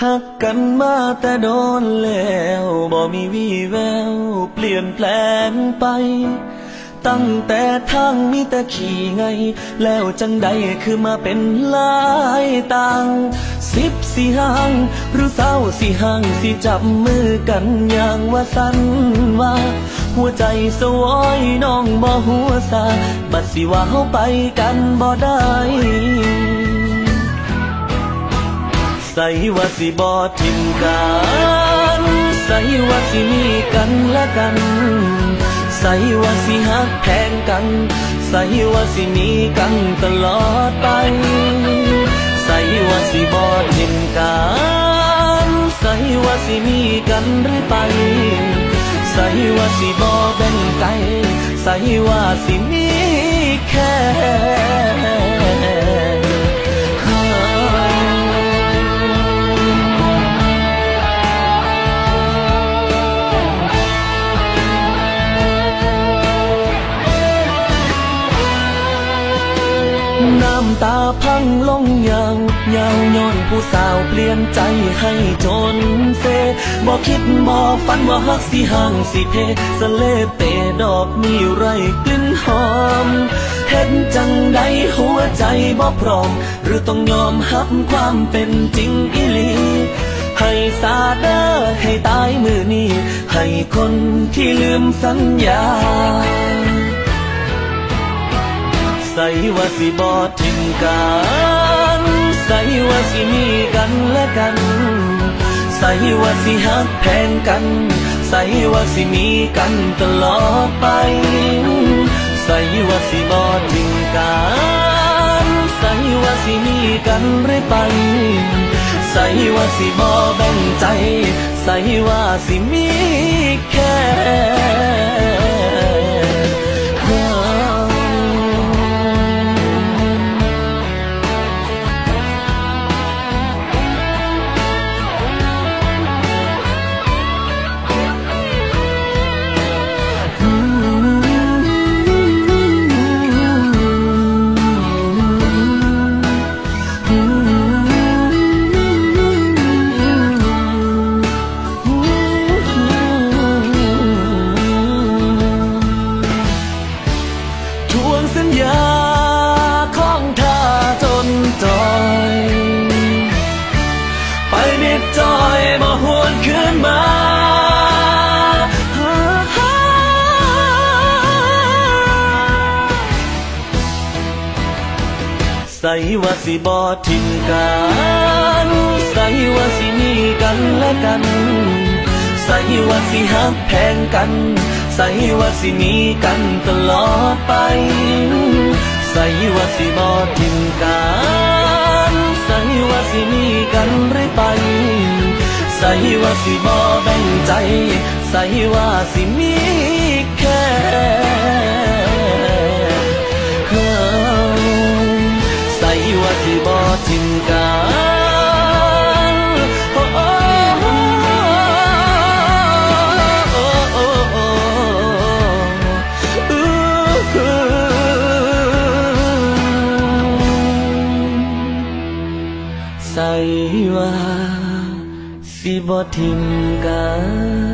หักกันมาแต่โดนแล้วบ่มีวี่แววเปลี่ยนแปลงไปตั้งแต่ทางมีแต่ขี่ไงแล้วจังใดคือมาเป็นลายต่างสิบสี่ห้างหรือเศร้าสี่ห้างสิจับมือกันอย่างว่าสันว่าหัวใจสวอยน้องบ่หัวซาบัดสิว่าเฮาไปกันบ่ได้ใส่ว่าสิบ่ทิมกันใส่ว่าสิมีกันและกันใส่ว่าสิหักแพงกันใส่ว่าสิมีกันตลอดไปใส่ว่าสิบ่ทิมกันใส่ว่าสิมีกันเรื่อยไปใส่ว่าสิบ่แบ่งใจใส่ว่าสิมีแค่น้ำตาพังลงอย่างยาวย้อนผู้สาวเปลี่ยนใจให้จนเซบ่คิดบ่ฝันว่าฮักสิห่างสิเพสะเลเปดอกมีไรกลิ่นหอมเห็นจังใดหัวใจบ่พร้อมหรือต้องยอมรับความเป็นจริงอีหลีให้สาเด้อให้ตายมือนี้ให้คนที่ลืมสัญญาใส่ว่าสิบ่ทิมกันใส่ว่าสิมีกันและกันใส่ว่าสิหักแพงกันใส่ว่าสิมีกันตลอดไปใส่ว่าสิบ่ทิมกันใส่ว่าสิมีกันเรื่อยไปใส่ว่าสิบ่แบ่งใจใส่ว่าสิมีแค่สัญญาของเธอจนจอยไปนิดจอยมาหวนคืนมาใส่ว่าสิบ่ทิมกันใส่ว่าสิมีกันและกันใส่ว่าสิหักแพงกันใส่ว่าสิมีกันตลอดไปใส่ว่าสิบ่ทิมกันใส่ว่าสิมีกันเรื่อยไปใส่ว่าสิบ่แบ่งใจใส่ว่าสิมีแค่ใส่ว่าสิบ่ทิมกันใส่ว่าสิบ่ทิมกัน